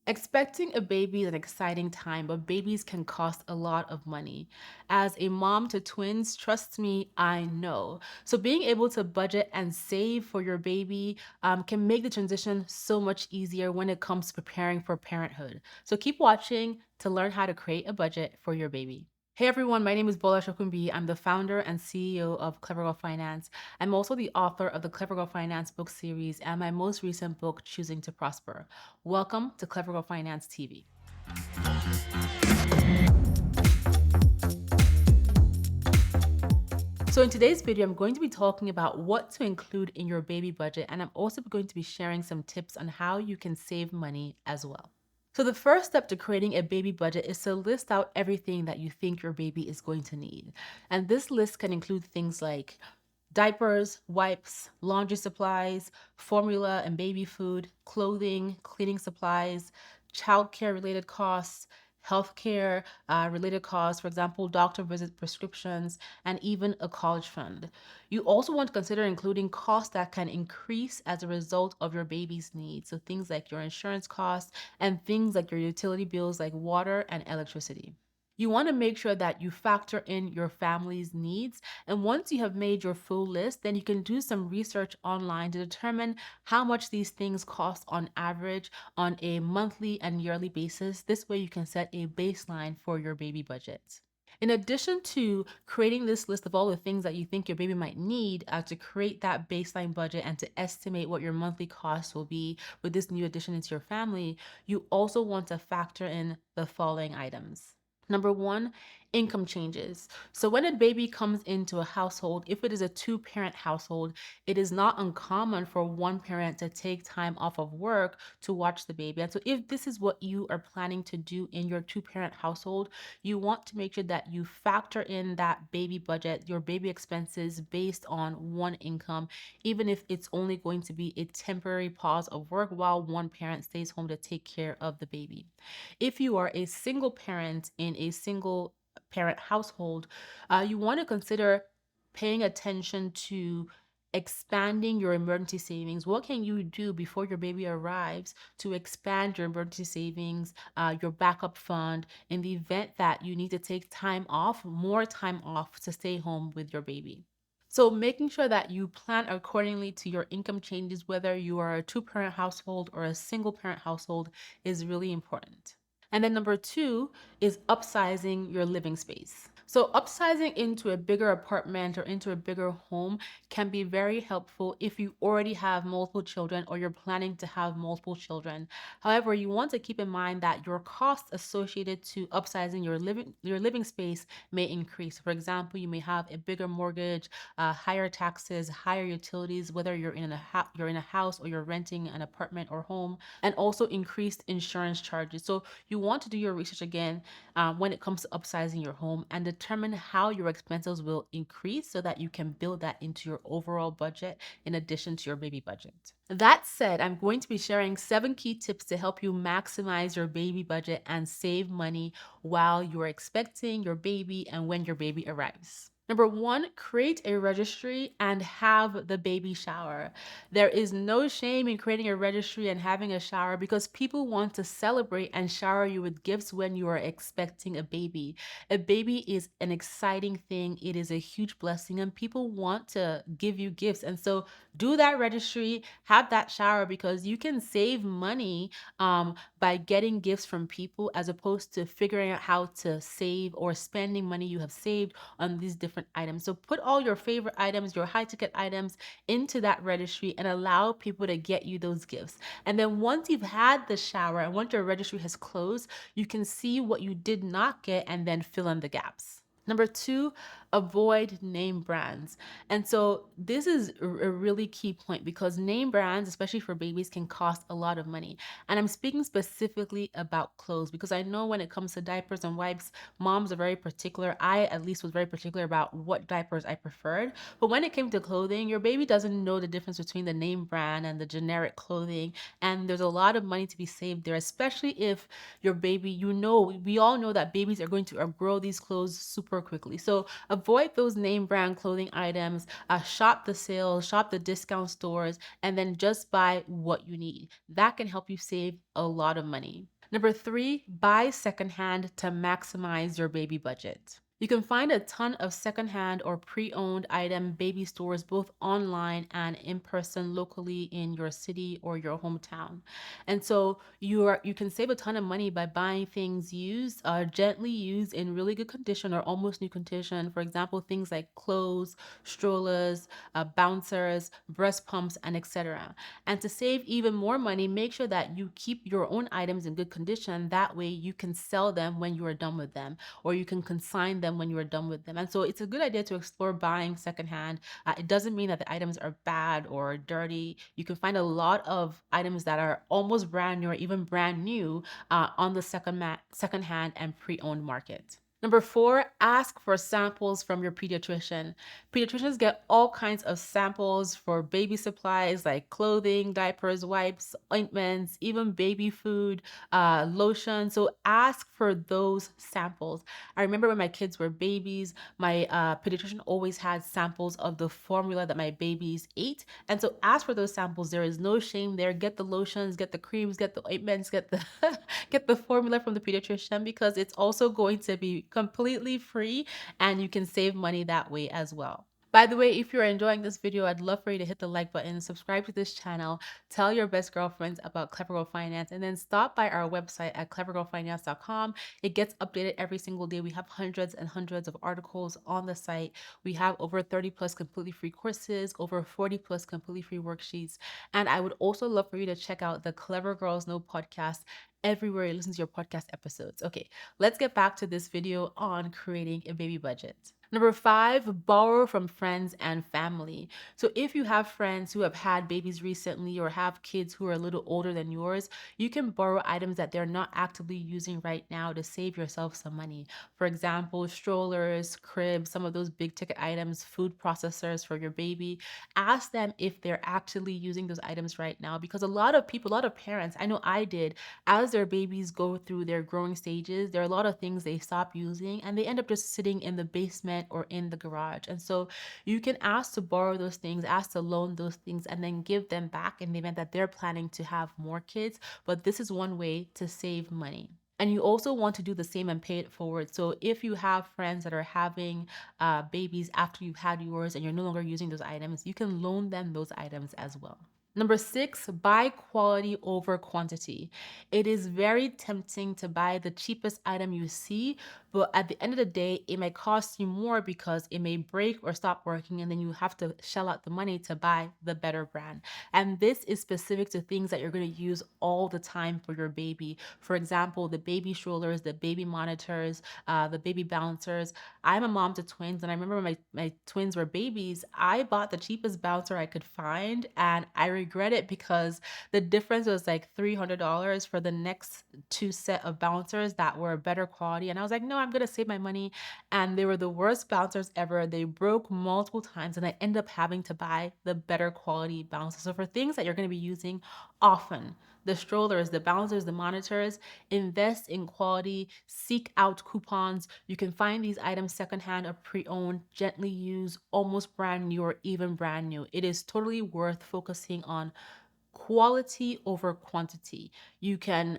Expecting a baby is an exciting time, but babies can cost a lot of money. As a mom to twins, trust me, I know. So, being able to budget and save for your baby can make the transition so much easier when it comes to preparing for parenthood. So, keep watching to learn how to create a budget for your baby. Hey everyone, my name is Bola Shokumbi. I'm the founder and CEO of Clever Girl Finance. I'm also the author of the Clever Girl Finance book series and my most recent book, Choosing to Prosper. Welcome to Clever Girl Finance TV. So in today's video, I'm going to be talking about what to include in your baby budget, and I'm also going to be sharing some tips on how you can save money as well. So the first step to creating a baby budget is to list out everything that you think your baby is going to need. And this list can include things like diapers, wipes, laundry supplies, formula and baby food, clothing, cleaning supplies, childcare related costs, healthcare related costs, for example, doctor visits, prescriptions, and even a college fund. You also want to consider including costs that can increase as a result of your baby's needs. So things like your insurance costs and things like your utility bills like water and electricity. You want to make sure that you factor in your family's needs. And once you have made your full list, then you can do some research online to determine how much these things cost on average on a monthly and yearly basis. This way you can set a baseline for your baby budget. In addition to creating this list of all the things that you think your baby might need to create that baseline budget and to estimate what your monthly costs will be with this new addition into your family, you also want to factor in the following items. Number one, income changes. So when a baby comes into a household, if it is a two-parent household, it is not uncommon for one parent to take time off of work to watch the baby. And so if this is what you are planning to do in your two-parent household, you want to make sure that you factor in that baby budget, your baby expenses based on one income, even if it's only going to be a temporary pause of work while one parent stays home to take care of the baby. If you are a single parent in a single parent household, you want to consider paying attention to expanding your emergency savings. What can you do before your baby arrives to expand your emergency savings, your backup fund, in the event that you need to take time off, more time off to stay home with your baby? So making sure that you plan accordingly to your income changes, whether you are a two-parent household or a single-parent household, is really important. And then number two is upsizing your living space. So upsizing into a bigger apartment or into a bigger home can be very helpful if you already have multiple children or you're planning to have multiple children. However, you want to keep in mind that your costs associated to upsizing your living space may increase. For example, you may have a bigger mortgage, higher taxes, higher utilities, whether you're in a house or you're renting an apartment or home, and also increased insurance charges. So you want to do your research again when it comes to upsizing your home and determine how your expenses will increase so that you can build that into your overall budget in addition to your baby budget. That said, I'm going to be sharing 7 key tips to help you maximize your baby budget and save money while you're expecting your baby and when your baby arrives. Number one, create a registry and have the baby shower. There is no shame in creating a registry and having a shower because people want to celebrate and shower you with gifts when you are expecting a baby. A baby is an exciting thing, it is a huge blessing, and people want to give you gifts. And so, do that registry, have that shower because you can save money by getting gifts from people as opposed to figuring out how to save or spending money you have saved on these different items. So put all your favorite items, your high ticket items into that registry and allow people to get you those gifts. And then once you've had the shower and once your registry has closed, you can see what you did not get and then fill in the gaps. Number two, avoid name brands. And so this is a really key point because name brands, especially for babies, can cost a lot of money. And I'm speaking specifically about clothes because I know when it comes to diapers and wipes, moms are very particular. I at least was very particular about what diapers I preferred. But when it came to clothing, your baby doesn't know the difference between the name brand and the generic clothing. And there's a lot of money to be saved there, especially if your baby, we all know that babies are going to outgrow these clothes super quickly. So avoid those name brand clothing items, shop the sales, shop the discount stores, and then just buy what you need. That can help you save a lot of money. Number three, buy secondhand to maximize your baby budget. You can find a ton of secondhand or pre-owned item baby stores both online and in person locally in your city or your hometown. And so you can save a ton of money by buying things used, gently used in really good condition or almost new condition. For example, things like clothes, strollers, bouncers, breast pumps, and etc. And to save even more money, make sure that you keep your own items in good condition. That way you can sell them when you are done with them, or you can consign them when you are done with them. And so it's a good idea to explore buying secondhand. It doesn't mean that the items are bad or dirty. You can find a lot of items that are almost brand new or even brand new on the secondhand and pre-owned market. Number four, ask for samples from your pediatrician. Pediatricians get all kinds of samples for baby supplies like clothing, diapers, wipes, ointments, even baby food, lotion. So ask for those samples. I remember when my kids were babies, my pediatrician always had samples of the formula that my babies ate. And so ask for those samples. There is no shame there. Get the lotions, get the creams, get the ointments, get the get the formula from the pediatrician, because it's also going to be completely free and you can save money that way as well. By the way, if you're enjoying this video, I'd love for you to hit the like button, subscribe to this channel, tell your best girlfriends about Clever Girl Finance, and then stop by our website at clevergirlfinance.com. It gets updated every single day. We have hundreds and hundreds of articles on the site. We have over 30 plus completely free courses, over 40 plus completely free worksheets. And I would also love for you to check out the Clever Girls Know podcast everywhere you listen to your podcast episodes. Okay, let's get back to this video on creating a baby budget. Number five, borrow from friends and family. So if you have friends who have had babies recently or have kids who are a little older than yours, you can borrow items that they're not actively using right now to save yourself some money. For example, strollers, cribs, some of those big ticket items, food processors for your baby. Ask them if they're actually using those items right now, because a lot of people, a lot of parents, I know I did, as their babies go through their growing stages, there are a lot of things they stop using and they end up just sitting in the basement or in the garage. And so you can ask to borrow those things, ask to loan those things, and then give them back in the event that they're planning to have more kids. But this is one way to save money. And you also want to do the same and pay it forward. So if you have friends that are having babies after you've had yours and you're no longer using those items, you can loan them those items as well. Number six, buy quality over quantity. It is very tempting to buy the cheapest item you see, but at the end of the day, it may cost you more because it may break or stop working, and then you have to shell out the money to buy the better brand. And this is specific to things that you're going to use all the time for your baby. For example, the baby strollers, the baby monitors, the baby bouncers. I'm a mom to twins, and I remember when my twins were babies, I bought the cheapest bouncer I could find, and I regret it because the difference was like $300 for the next two set of bouncers that were better quality. And I was like, no, I'm gonna save my money. And they were the worst bouncers ever. They broke multiple times, and I end up having to buy the better quality bouncers. So for things that you're gonna be using often, the strollers, the bouncers, the monitors, invest in quality, seek out coupons. You can find these items secondhand or pre-owned, gently used, almost brand new, or even brand new. It is totally worth focusing on quality over quantity. You can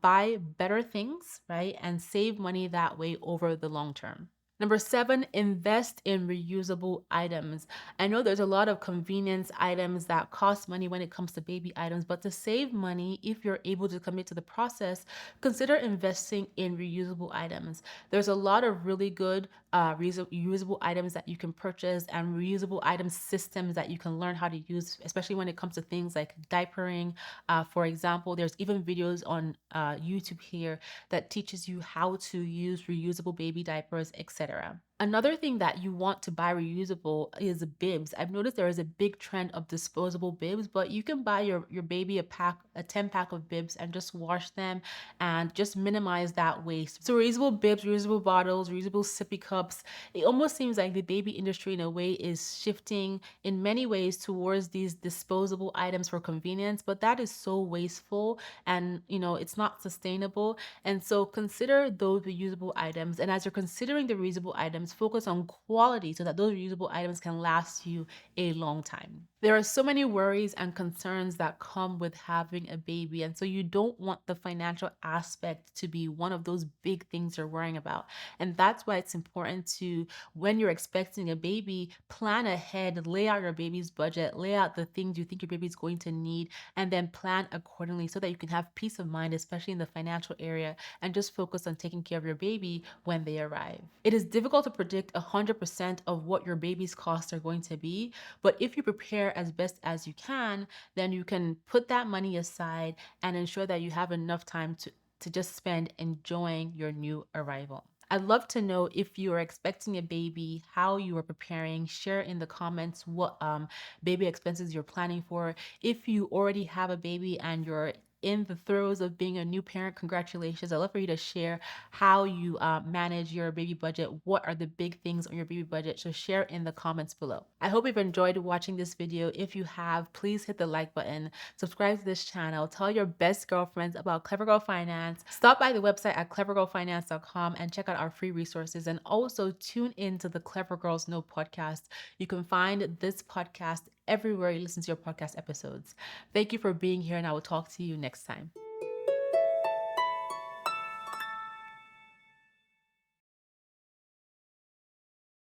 buy better things, right, and save money that way over the long term. Number seven, invest in reusable items. I know there's a lot of convenience items that cost money when it comes to baby items, but to save money, if you're able to commit to the process, consider investing in reusable items. There's a lot of really good reusable items that you can purchase, and reusable item systems that you can learn how to use, especially when it comes to things like diapering. For example, there's even videos on YouTube here that teaches you how to use reusable baby diapers, etc. Another thing that you want to buy reusable is bibs. I've noticed there is a big trend of disposable bibs, but you can buy your baby a 10 pack of bibs and just wash them and just minimize that waste. So reusable bibs, reusable bottles, reusable sippy cups, it almost seems like the baby industry in a way is shifting in many ways towards these disposable items for convenience, but that is so wasteful and it's not sustainable. And so consider those reusable items. And as you're considering the reusable items, focus on quality so that those reusable items can last you a long time. There are so many worries and concerns that come with having a baby. And so you don't want the financial aspect to be one of those big things you're worrying about. And that's why it's important to, when you're expecting a baby, plan ahead, lay out your baby's budget, lay out the things you think your baby's going to need, and then plan accordingly so that you can have peace of mind, especially in the financial area, and just focus on taking care of your baby when they arrive. It is difficult to predict 100% of what your baby's costs are going to be, but if you prepare as best as you can, then you can put that money aside and ensure that you have enough time to just spend enjoying your new arrival. I'd love to know if you are expecting a baby, how you are preparing. Share in the comments what baby expenses you're planning for. If you already have a baby and you're in the throes of being a new parent, congratulations. I'd love for you to share how you manage your baby budget. What are the big things on your baby budget? So share in the comments below. I hope you've enjoyed watching this video. If you have, please hit the like button, subscribe to this channel, tell your best girlfriends about Clever Girl Finance. Stop by the website at clevergirlfinance.com and check out our free resources, and also tune into the Clever Girls Know podcast. You can find this podcast everywhere you listen to your podcast episodes. Thank you for being here, and I will talk to you next time.